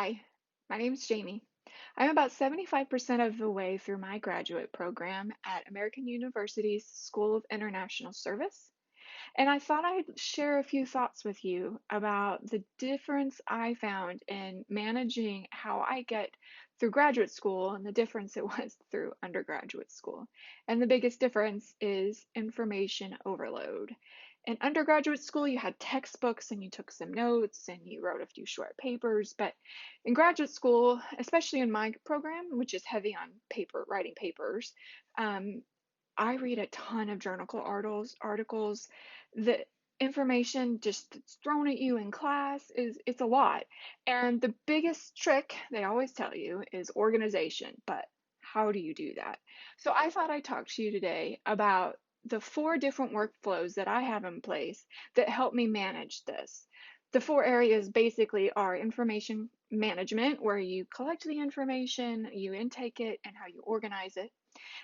Hi, my name is Jamie. I'm about 75% of the way through my graduate program at American University's School of International Service, and I thought I'd share a few thoughts with you about the difference I found in managing how I get through graduate school and the difference it was through undergraduate school. And the biggest difference is information overload. In undergraduate school, you had textbooks and you took some notes and you wrote a few short papers. But in graduate school, especially in my program, which is heavy on paper, writing papers, um, I read a ton of journal articles. The information just that's thrown at you in class is it's a lot. And the biggest trick they always tell you is organization, but how do you do that? So I thought I'd talk to you today about the four different workflows that I have in place that help me manage this. The four areas basically are information management, where you collect the information, you intake it, and how you organize it.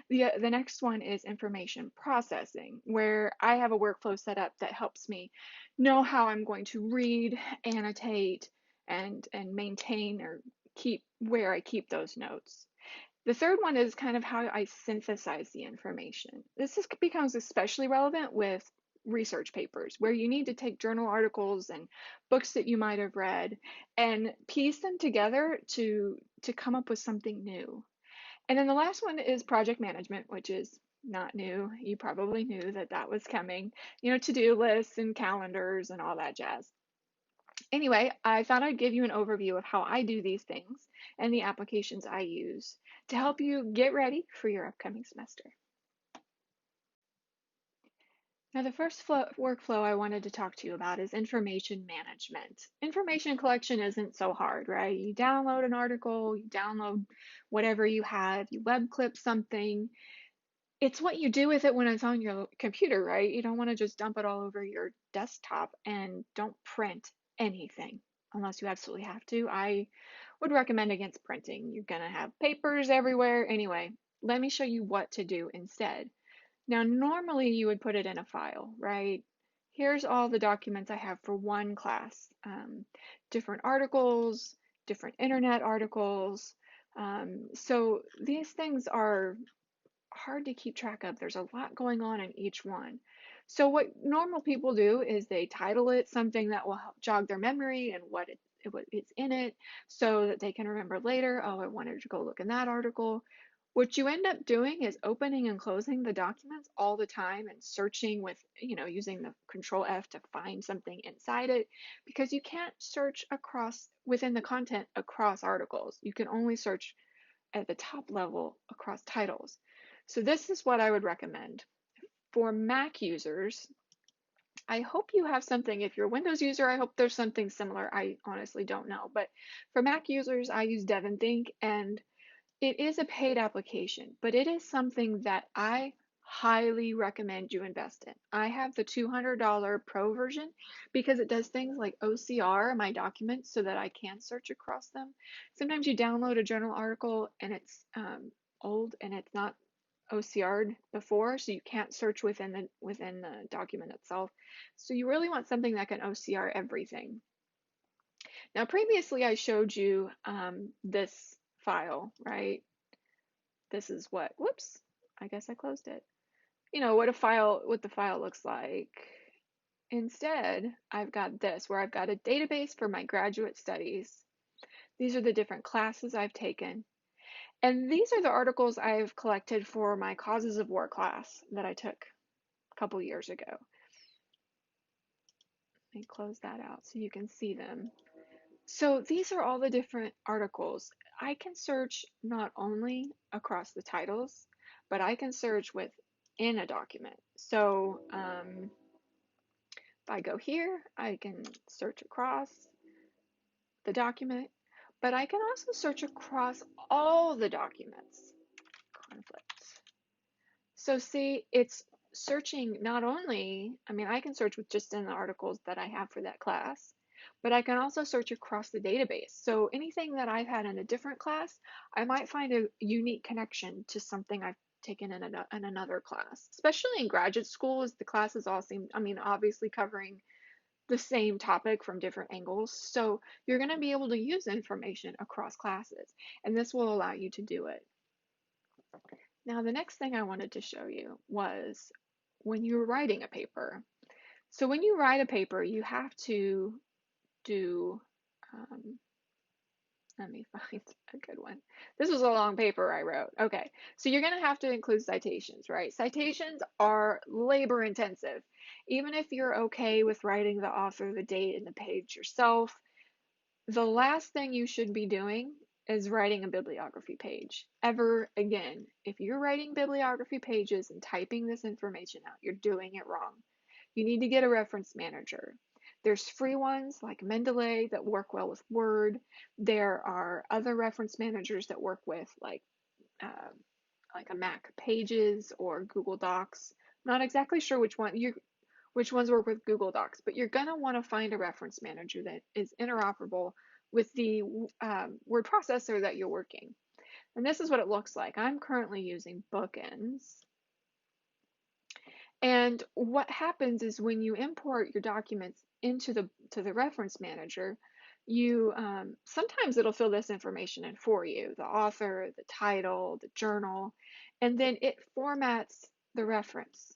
The next one is information processing, where I have a workflow set up that helps me know how I'm going to read, annotate, and maintain or keep where I keep those notes. The third one is kind of how I synthesize the information. Becomes especially relevant with research papers where you need to take journal articles and books that you might have read and piece them together to come up with something new. And then the last one is project management, which is not new. You probably knew that that was coming, to-do lists and calendars and all that jazz. Anyway, I thought I'd give you an overview of how I do these things and the applications I use to help you get ready for your upcoming semester. Now, the first workflow I wanted to talk to you about is information management. Information collection isn't so hard, right? You download an article, you download whatever you have, you web clip something. It's what you do with it when it's on your computer, right? You don't want to just dump it all over your desktop, and don't print anything unless you absolutely have to. I would recommend against printing. You're going to have papers everywhere. Anyway, let me show you what to do instead. Now, normally you would put it in a file, right? Here's all the documents I have for one class. Different articles, different internet articles. So these things are hard to keep track of. There's a lot going on in each one. So what normal people do is they title it something that will help jog their memory and what it's in it so that they can remember later, oh, I wanted to go look in that article. What you end up doing is opening and closing the documents all the time and searching with, using the Control F to find something inside it, because you can't search across within the content across articles. You can only search at the top level across titles. So this is what I would recommend. For Mac users, I hope you have something. If you're a Windows user, I hope there's something similar. I honestly don't know. But for Mac users, I use DevonThink, and it is a paid application, but it is something that I highly recommend you invest in. I have the $200 Pro version because it does things like OCR my documents so that I can search across them. Sometimes you download a journal article and it's old and it's not OCR'd before, so you can't search within the document itself. So you really want something that can OCR everything. Now, previously I showed you this file, right? This is whoops, I guess I closed it. What the file looks like. Instead, I've got this, where I've got a database for my graduate studies. These are the different classes I've taken. And these are the articles I've collected for my Causes of War class that I took a couple years ago. Let me close that out so you can see them. So these are all the different articles. I can search not only across the titles, but I can search within a document. So if I go here, I can search across the document, but I can also search across all the documents. Conflict. So see, it's searching not only, I can search with just in the articles that I have for that class, but I can also search across the database. So anything that I've had in a different class, I might find a unique connection to something I've taken in another class, especially in graduate school, as the classes all seem, obviously covering the same topic from different angles. So you're going to be able to use information across classes, and this will allow you to do it. Now, the next thing I wanted to show you was when you're writing a paper. So when you write a paper, you have to do, let me find a good one. This was a long paper I wrote. Okay, so you're going to have to include citations, right? Citations are labor intensive. Even if you're okay with writing the author, the date, and the page yourself, the last thing you should be doing is writing a bibliography page ever again. If you're writing bibliography pages and typing this information out, you're doing it wrong. You need to get a reference manager. There's free ones like Mendeley that work well with Word. There are other reference managers that work with uh, like a Mac Pages or Google Docs. I'm not exactly sure which ones work with Google Docs, but you're going to want to find a reference manager that is interoperable with the word processor that you're working. And this is what it looks like. I'm currently using Bookends. And what happens is when you import your documents into the reference manager, you sometimes it'll fill this information in for you, the author, the title, the journal, and then it formats the reference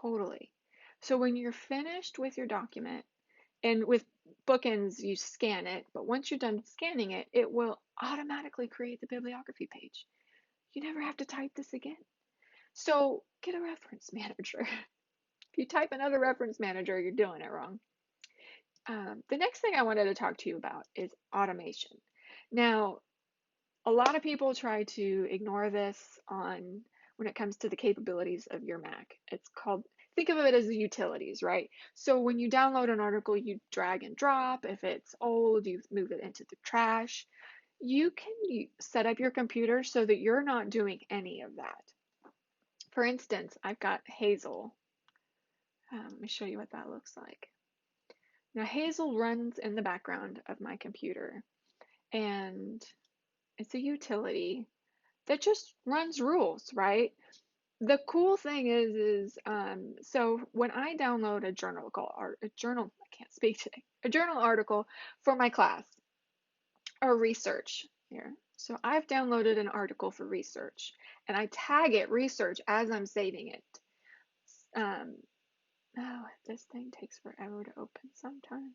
totally. So when you're finished with your document, and with Bookends, you scan it, but once you're done scanning it, it will automatically create the bibliography page. You never have to type this again. So get a reference manager. If you type another reference manager, you're doing it wrong. The next thing I wanted to talk to you about is automation. Now, a lot of people try to ignore this when it comes to the capabilities of your Mac. It's called, think of it as the utilities, right? So when you download an article, you drag and drop. If it's old, you move it into the trash. You can set up your computer so that you're not doing any of that. For instance, I've got Hazel. Let me show you what that looks like. Now, Hazel runs in the background of my computer, and it's a utility that just runs rules, right? The cool thing is so when I download a journal I can't speak today, a journal article for my class or research here. So I've downloaded an article for research and I tag it research as I'm saving it. Um, oh, this thing takes forever to open sometimes.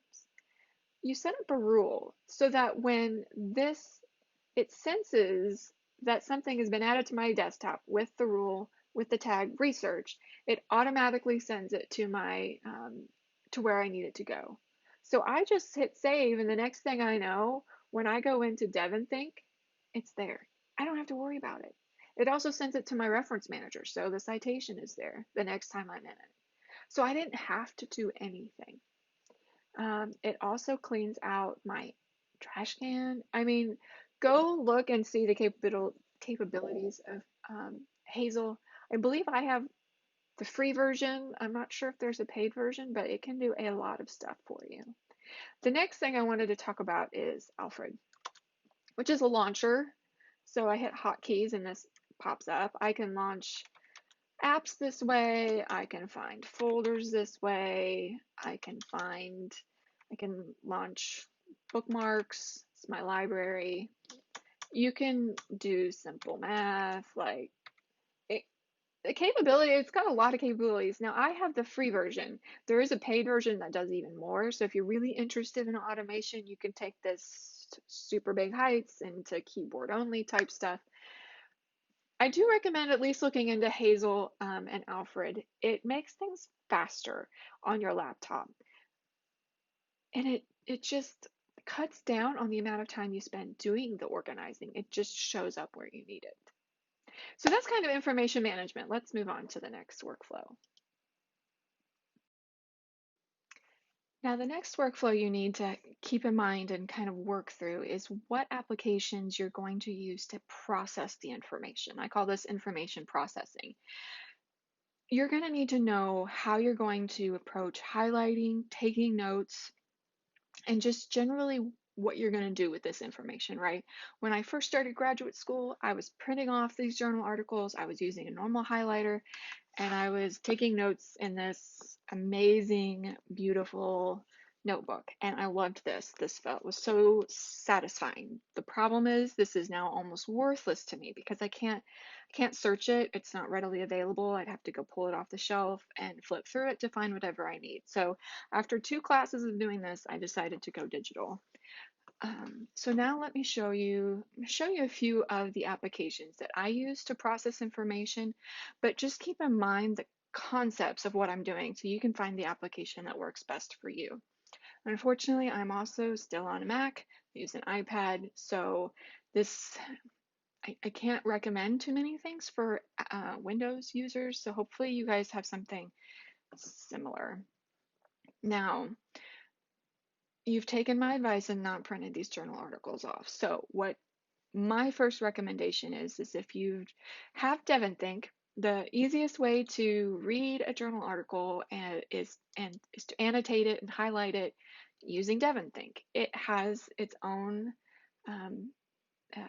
You set up a rule so that when it senses that something has been added to my desktop with the rule, with the tag research, it automatically sends it to to where I need it to go. So I just hit save, and the next thing I know, when I go into DevonThink, it's there. I don't have to worry about it. It also sends it to my reference manager, so the citation is there the next time I'm in it. So I didn't have to do anything. It also cleans out my trash can. I mean, go look and see the capabilities of Hazel. I believe I have the free version. I'm not sure if there's a paid version, but it can do a lot of stuff for you. The next thing I wanted to talk about is Alfred, which is a launcher. So I hit hotkeys and this pops up. I can launch apps this way. I can find folders this way. I can launch bookmarks. It's my library. You can do simple math, like the capability, it's got a lot of capabilities. Now I have the free version. There is a paid version that does even more. So if you're really interested in automation, you can take this super big heights into keyboard only type stuff. I do recommend at least looking into Hazel and Alfred. It makes things faster on your laptop. And it just cuts down on the amount of time you spend doing the organizing. It just shows up where you need it. So that's kind of information management. Let's move on to the next workflow. Now, the next workflow you need to keep in mind and kind of work through is what applications you're going to use to process the information. I call this information processing. You're going to need to know how you're going to approach highlighting, taking notes, and just generally what you're going to do with this information, right? When I first started graduate school, I was printing off these journal articles. I was using a normal highlighter, and I was taking notes in this amazing, beautiful notebook. And I loved this. This felt was so satisfying. The problem is this is now almost worthless to me because I can't search it. It's not readily available. I'd have to go pull it off the shelf and flip through it to find whatever I need. So after 2 classes of doing this, I decided to go digital. So now let me show you a few of the applications that I use to process information, but just keep in mind the concepts of what I'm doing so you can find the application that works best for you. Unfortunately, I'm also still on a Mac, I use an iPad, so this I can't recommend too many things for Windows users, so hopefully you guys have something similar. Now, you've taken my advice and not printed these journal articles off. So what my first recommendation is if you have DevonThink, the easiest way to read a journal article is to annotate it and highlight it using DevonThink. It has its own um, uh,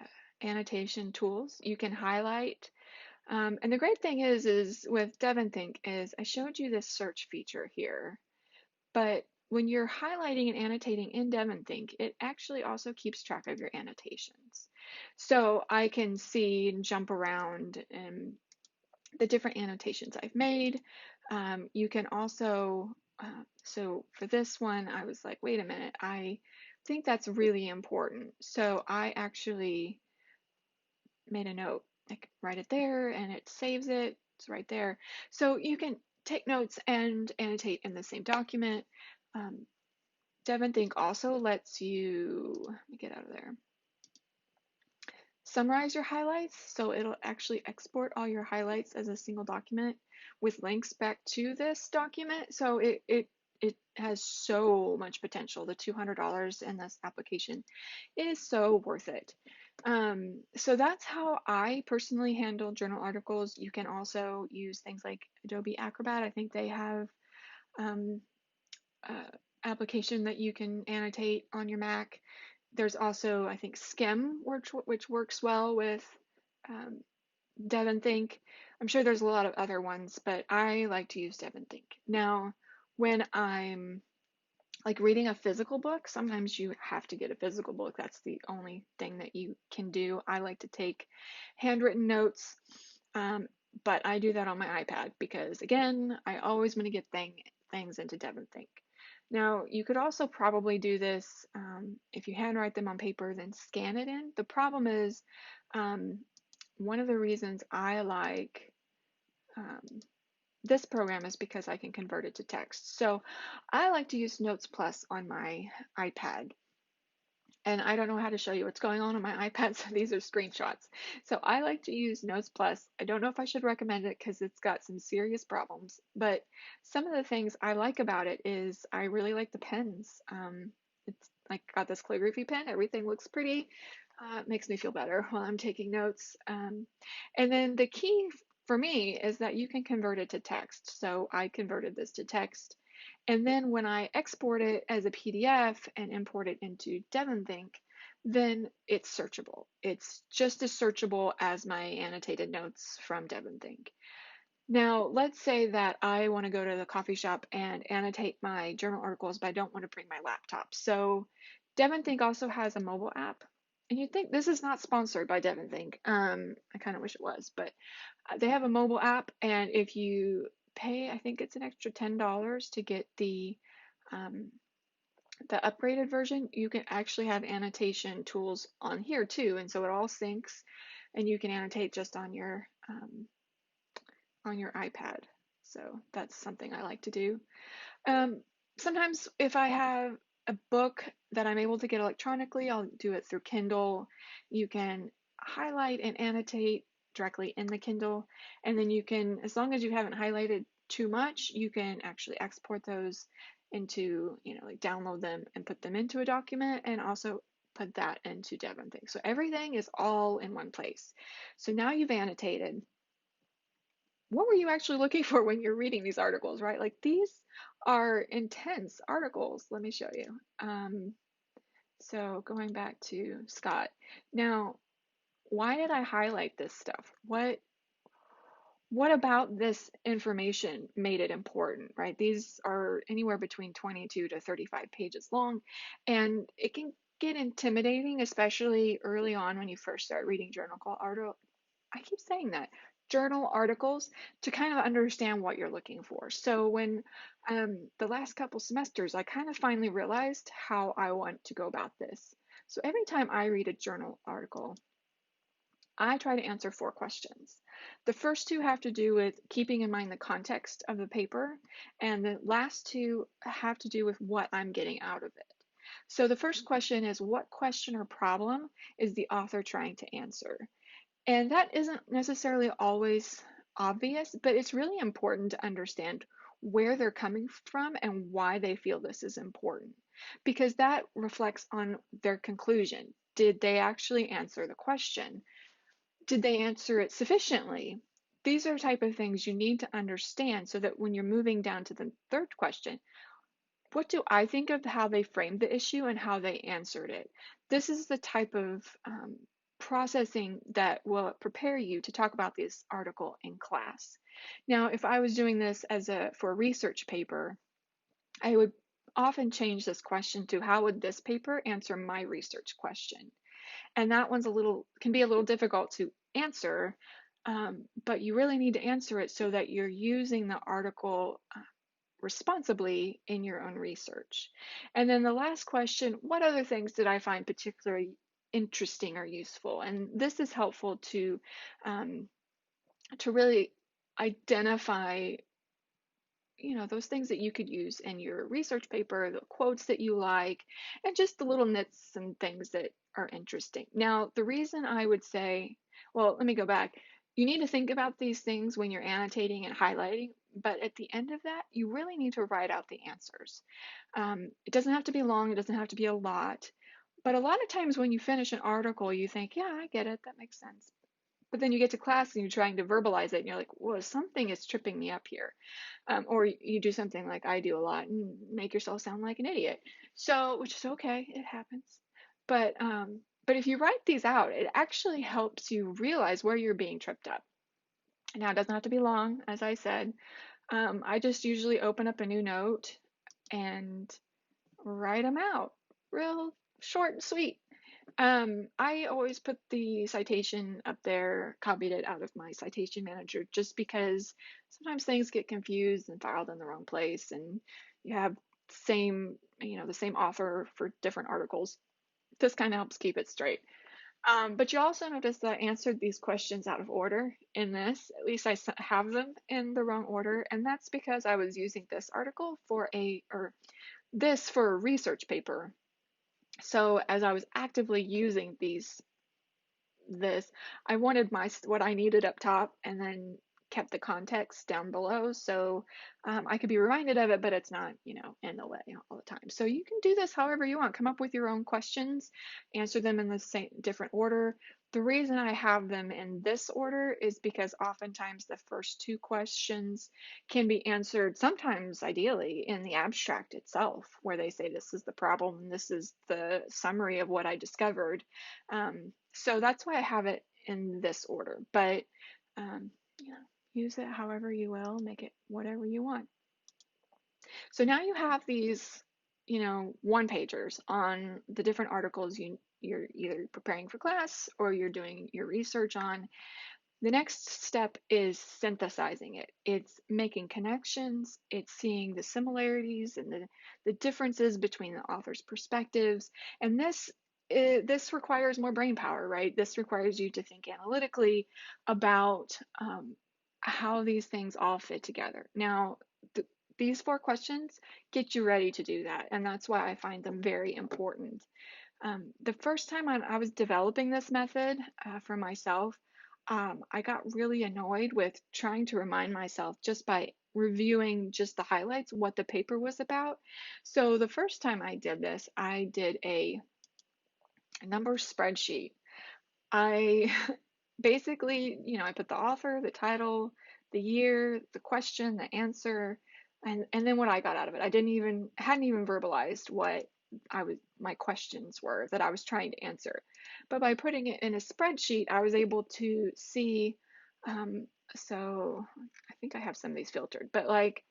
annotation tools. You can highlight, and the great thing is with DevonThink is I showed you this search feature here, but when you're highlighting and annotating in DevonThink, it actually also keeps track of your annotations. So I can see and jump around the different annotations I've made. You can also, so for this one, I was like, wait a minute, I think that's really important. So I actually made a note, like write it there and it saves it. It's right there. So you can take notes and annotate in the same document. Um, DevonThink also lets you, let me get out of there, summarize your highlights. So it'll actually export all your highlights as a single document with links back to this document. So it has so much potential. The $200 in this application is so worth it. So that's how I personally handle journal articles. You can also use things like Adobe Acrobat. I think they have um, application that you can annotate on your Mac. There's also, I think, Skim, which works well with um, DevonThink. I'm sure there's a lot of other ones, but I like to use DevonThink. Now, when I'm like reading a physical book, sometimes you have to get a physical book. That's the only thing that you can do. I like to take handwritten notes, but I do that on my iPad because, again, I always want to get things into DevonThink. Now, you could also probably do this if you handwrite them on paper, then scan it in. The problem is, um, one of the reasons I like um, this program is because I can convert it to text. So I like to use Notes Plus on my iPad. And I don't know how to show you what's going on my iPad, so these are screenshots. So I like to use Notes Plus. I don't know if I should recommend it because it's got some serious problems, but some of the things I like about it is I really like the pens. It's like got this calligraphy pen. Everything looks pretty. It makes me feel better while I'm taking notes. And then the key for me is that you can convert it to text. So I converted this to text. And then when I export it as a PDF and import it into DevonThink, then it's searchable. It's just as searchable as my annotated notes from DevonThink. Now, let's say that I want to go to the coffee shop and annotate my journal articles, but I don't want to bring my laptop. So DevonThink also has a mobile app. And you'd think this is not sponsored by DevonThink. I kind of wish it was, but they have a mobile app, and if you pay, I think it's an extra $10 to get um, the upgraded version, you can actually have annotation tools on here too, and so it all syncs, and you can annotate just on your iPad. So that's something I like to do. Um, Sometimes if I have a book that I'm able to get electronically, I'll do it through Kindle. You can highlight and annotate directly in the Kindle, and then you can, as long as you haven't highlighted too much, you can actually export those into, like download them and put them into a document, and also put that into DevonThink. So everything is all in one place. So now you've annotated. What were you actually looking for when you're reading these articles, right? Like these are intense articles. Let me show you. So going back to Scott. Now, why did I highlight this stuff? What about this information made it important, right? These are anywhere between 22 to 35 pages long, and it can get intimidating, especially early on when you first start reading articles. I keep saying that, journal articles, to kind of understand what you're looking for. So when the last couple semesters, I kind of finally realized how I want to go about this. So every time I read a journal article, I try to answer 4 questions. The first two have to do with keeping in mind the context of the paper, and the last two have to do with what I'm getting out of it. So the first question is, what question or problem is the author trying to answer? And that isn't necessarily always obvious, but it's really important to understand where they're coming from and why they feel this is important, because that reflects on their conclusion. Did they actually answer the question? Did they answer it sufficiently? These are type of things you need to understand so that when you're moving down to the third question, what do I think of how they framed the issue and how they answered it? This is the type of processing that will prepare you to talk about this article in class. Now, if I was doing this for a research paper, I would often change this question to, how would this paper answer my research question? And that one's can be a little difficult to answer, but you really need to answer it so that you're using the article responsibly in your own research. And then the last question, what other things did I find particularly interesting or useful? And this is helpful um, to really identify, those things that you could use in your research paper, the quotes that you like, and just the little nits and things that are interesting. Now, the reason I would say, well, let me go back. You need to think about these things when you're annotating and highlighting, but at the end of that, you really need to write out the answers. It doesn't have to be long, it doesn't have to be a lot, but a lot of times when you finish an article, you think, yeah, I get it, that makes sense. But then you get to class and you're trying to verbalize it, and you're like, whoa, something is tripping me up here. Or you do something like I do a lot and make yourself sound like an idiot. So, which is okay, it happens. But if you write these out, it actually helps you realize where you're being tripped up. Now, it doesn't have to be long, as I said. I just usually open up a new note and write them out, real short and sweet. I always put the citation up there, copied it out of my citation manager, just because sometimes things get confused and filed in the wrong place, and you have the same author for different articles. This kind of helps keep it straight. But you also notice that I answered these questions out of order in this. At least I have them in the wrong order, and that's because I was using this article for a research paper. So as I was actively using this, I wanted what I needed up top, and then kept the context down below, so I could be reminded of it, but it's not, in the way all the time. So you can do this however you want. Come up with your own questions, answer them in the same different order. The reason I have them in this order is because oftentimes the first 2 questions can be answered, sometimes ideally, in the abstract itself, where they say this is the problem and this is the summary of what I discovered. So that's why I have it in this order, but um, use it however you will, make it whatever you want. So now you have these, one-pagers on the different articles you're either preparing for class or you're doing your research on. The next step is synthesizing it. It's making connections, it's seeing the similarities and the differences between the author's perspectives. And this requires more brain power, right? This requires you to think analytically about how these things all fit together. Now, these 4 questions get you ready to do that, and that's why I find them very important. The first time I was developing this method for myself, I got really annoyed with trying to remind myself just by reviewing just the highlights what the paper was about. So the first time I did this, I did a number spreadsheet. I basically, I put the author, the title, the year, the question, the answer, and then what I got out of it. I hadn't even verbalized what my questions were that I was trying to answer. But by putting it in a spreadsheet, I was able to see, um, so I think I have some of these filtered, but like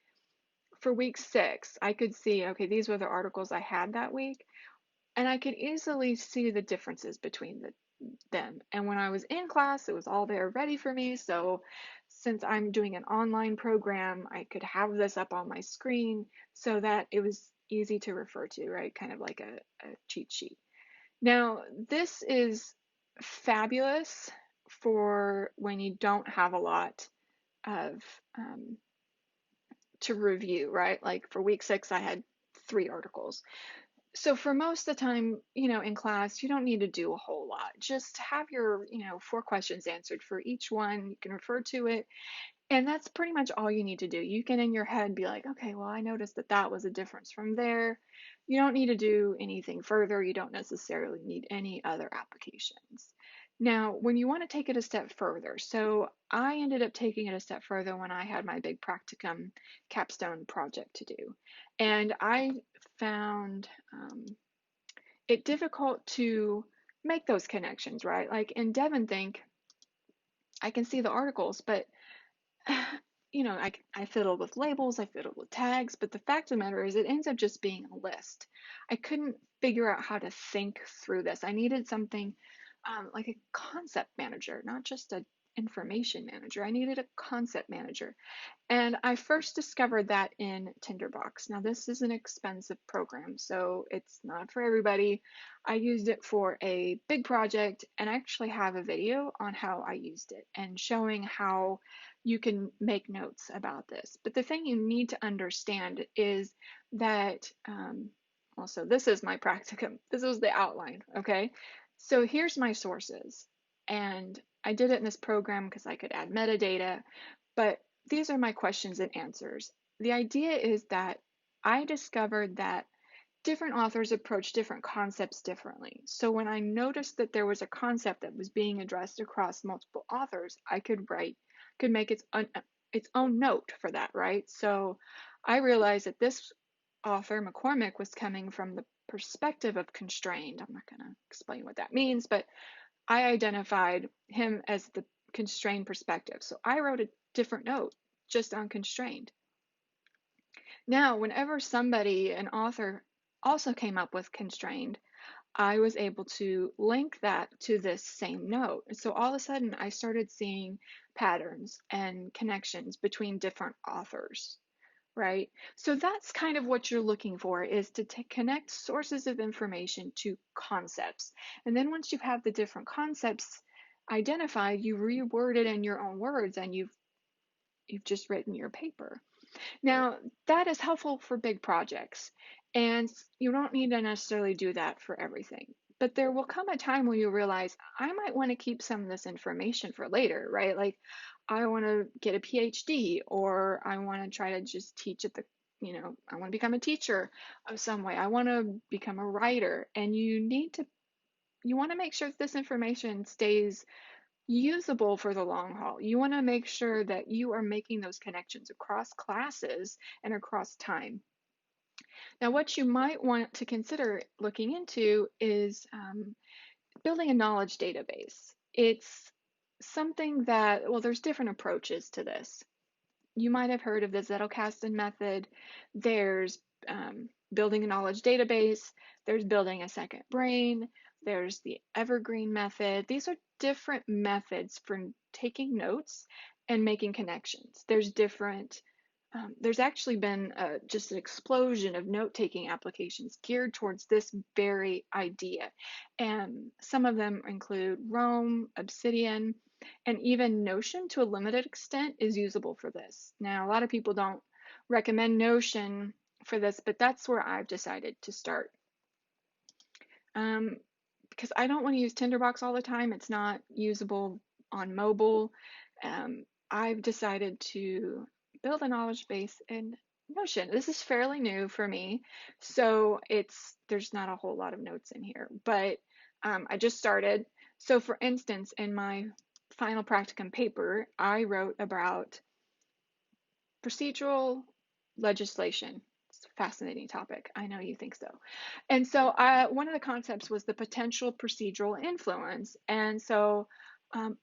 for week 6, I could see, okay, these were the articles I had that week, and I could easily see the differences between them. And when I was in class, it was all there ready for me. So since I'm doing an online program, I could have this up on my screen so that it was easy to refer to, right? Kind of like a cheat sheet. Now, this is fabulous for when you don't have a lot of um, to review, right? Like for week 6, I had 3 articles. So for most of the time, in class, you don't need to do a whole lot. Just have your, 4 questions answered for each one. You can refer to it, and that's pretty much all you need to do. You can in your head be like, okay, well, I noticed that that was a difference from there. You don't need to do anything further. You don't necessarily need any other applications. Now, when you want to take it a step further, so I ended up taking it a step further when I had my big practicum capstone project to do. And I found it difficult to make those connections, right? Like in DevonThink, I can see the articles, but I fiddled with labels, I fiddled with tags, but the fact of the matter is it ends up just being a list. I couldn't figure out how to think through this. I needed something like a concept manager, not just a information manager. I needed a concept manager. And I first discovered that in Tinderbox. Now, this is an expensive program, so it's not for everybody. I used it for a big project, and I actually have a video on how I used it and showing how you can make notes about this. But the thing you need to understand is that, also, this is my practicum. This is the outline, okay? So here's my sources. And I did it in this program because I could add metadata, but these are my questions and answers. The idea is that I discovered that different authors approach different concepts differently. So when I noticed that there was a concept that was being addressed across multiple authors, I could make its own note for that, right? So I realized that this author, McCormick, was coming from the perspective of constrained. I'm not going to explain what that means, but I identified him as the constrained perspective. So I wrote a different note just on constrained. Now, whenever an author also came up with constrained, I was able to link that to this same note. So all of a sudden, I started seeing patterns and connections between different authors, right? So that's kind of what you're looking for, is to connect sources of information to concepts. And then once you have the different concepts identified, you reword it in your own words, and you've just written your paper. Now, that is helpful for big projects, and you don't need to necessarily do that for everything. But there will come a time when you realize, I might want to keep some of this information for later, right? Like, I want to get a PhD, or I want to try to just teach at I want to become a teacher of some way. I want to become a writer, and you want to make sure that this information stays usable for the long haul. You want to make sure that you are making those connections across classes and across time. Now, what you might want to consider looking into is building a knowledge database. It's something that, well, there's different approaches to this. You might have heard of the Zettelkasten method. There's building a knowledge database. There's building a second brain. There's the evergreen method. These are different methods for taking notes and making connections. There's actually been just an explosion of note-taking applications geared towards this very idea. And some of them include Roam, Obsidian, and even Notion, to a limited extent, is usable for this. Now, a lot of people don't recommend Notion for this, but that's where I've decided to start. Because I don't want to use Tinderbox all the time. It's not usable on mobile. I've decided to build a knowledge base in Notion. This is fairly new for me, so there's not a whole lot of notes in here, but I just started. So for instance, in my final practicum paper, I wrote about procedural legislation. It's fascinating topic. I know you think so. And so one of the concepts was the potential procedural influence. And so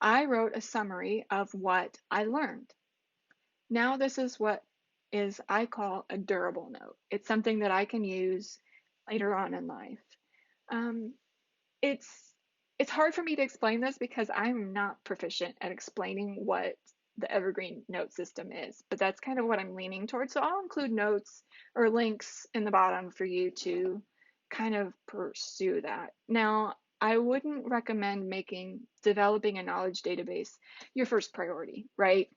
I wrote a summary of what I learned. Now this is what is I call a durable note. It's something that I can use later on in life. Um, it's it's hard for me to explain this because I'm not proficient at explaining what the evergreen note system is, but that's kind of what I'm leaning towards. So I'll include notes or links in the bottom for you to kind of pursue that. Now, I wouldn't recommend making developing a knowledge database your first priority, right?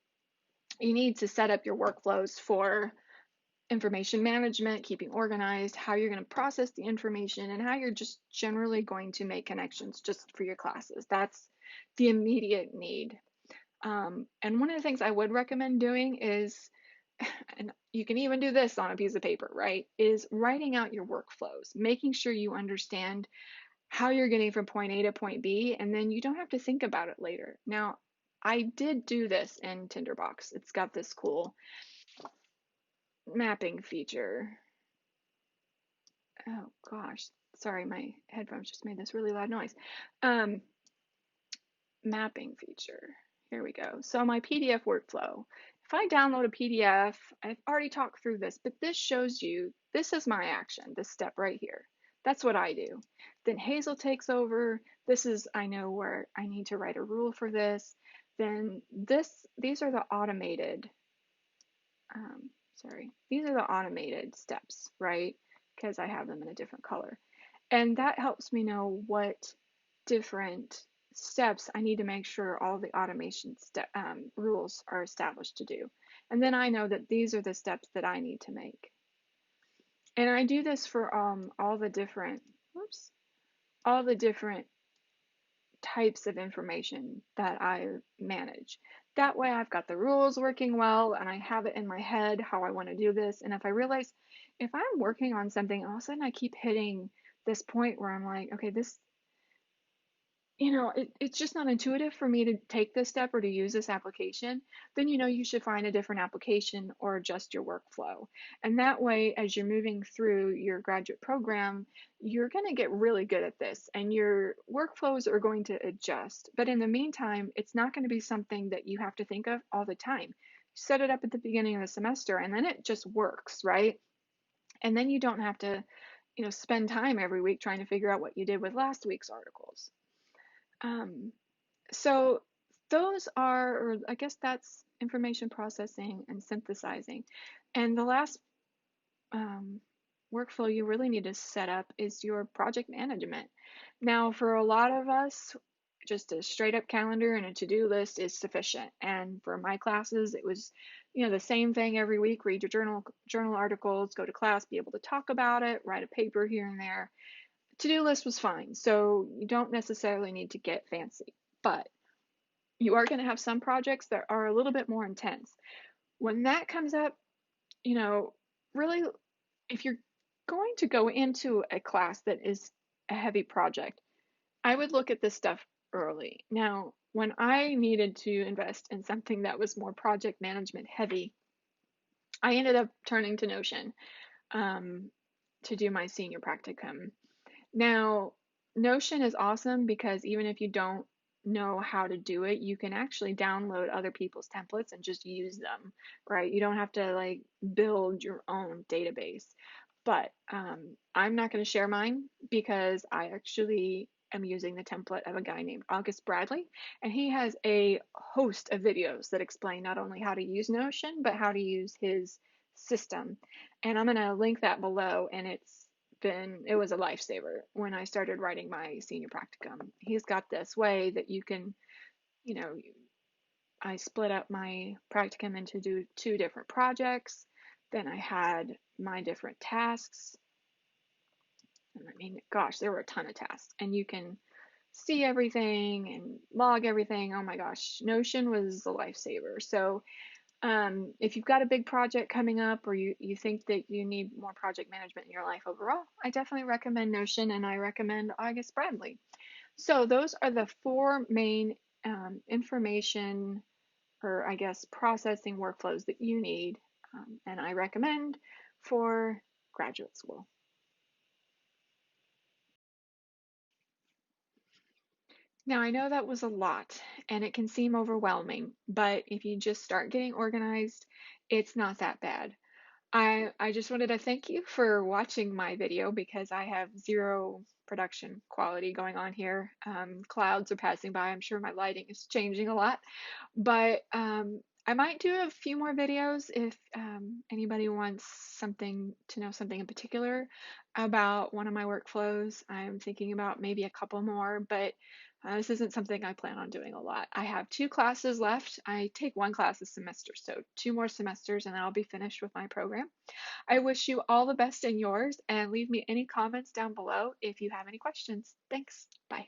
You need to set up your workflows for information management, keeping organized, how you're going to process the information, and how you're just generally going to make connections just for your classes. That's the immediate need. And one of the things I would recommend doing is, and you can even do this on a piece of paper, right, is writing out your workflows, making sure you understand how you're getting from point A to point B, and then you don't have to think about it later. Now, I did do this in Tinderbox. It's got this cool mapping feature. Oh gosh, sorry, my headphones just made this really loud noise. Um, Mapping feature. Here we go. So my PDF workflow. If I download a PDF, I've already talked through this, but this shows you, this is my action, this step right here. That's what I do. Then Hazel takes over. This is, I know where I need to write a rule for this. Then these are the automated, these are the automated steps, right? Because I have them in a different color. And that helps me know what different steps I need to make sure all the automation rules are established to do. And then I know that these are the steps that I need to make. And I do this for all the different, all the different types of information that I manage. That way I've got the rules working well and I have it in my head how I want to do this. And if I realize if I'm working on something, all of a sudden I keep hitting this point where I'm like, okay, this, it's just not intuitive for me to take this step or to use this application, then you should find a different application or adjust your workflow. And that way, as you're moving through your graduate program, you're going to get really good at this and your workflows are going to adjust. But in the meantime, it's not going to be something that you have to think of all the time. Set it up at the beginning of the semester and then it just works, right? And then you don't have to, spend time every week trying to figure out what you did with last week's articles. So those are, or I guess that's information processing and synthesizing. And the last workflow you really need to set up is your project management. Now, for a lot of us, just a straight up calendar and a to-do list is sufficient. And for my classes, it was, the same thing every week. Read your journal articles, go to class, be able to talk about it, write a paper here and there. To-do list was fine. So you don't necessarily need to get fancy, but you are going to have some projects that are a little bit more intense. When that comes up, really, if you're going to go into a class that is a heavy project, I would look at this stuff early. Now, when I needed to invest in something that was more project management heavy, I ended up turning to Notion to do my senior practicum. Now, Notion is awesome because even if you don't know how to do it, you can actually download other people's templates and just use them, right? You don't have to build your own database. But I'm not going to share mine because I actually am using the template of a guy named August Bradley, and he has a host of videos that explain not only how to use Notion, but how to use his system. And I'm going to link that below, and it was a lifesaver when I started writing my senior practicum. He's got this way that you can, I split up my practicum into two different projects. Then I had my different tasks. And I mean, gosh, there were a ton of tasks. And you can see everything and log everything. Oh my gosh, Notion was a lifesaver. So if you've got a big project coming up or you think that you need more project management in your life overall, I definitely recommend Notion and I recommend August Bradley. So those are the four main information or I guess processing workflows that you need and I recommend for graduate school. Now, I know that was a lot and it can seem overwhelming, but if you just start getting organized, it's not that bad. I just wanted to thank you for watching my video because I have zero production quality going on here. Clouds are passing by. I'm sure my lighting is changing a lot, but I might do a few more videos if anybody wants something to know something in particular about one of my workflows. I'm thinking about maybe a couple more, but this isn't something I plan on doing a lot. I have 2 classes left. I take 1 class a semester, so 2 more semesters, and then I'll be finished with my program. I wish you all the best in yours, and leave me any comments down below if you have any questions. Thanks. Bye.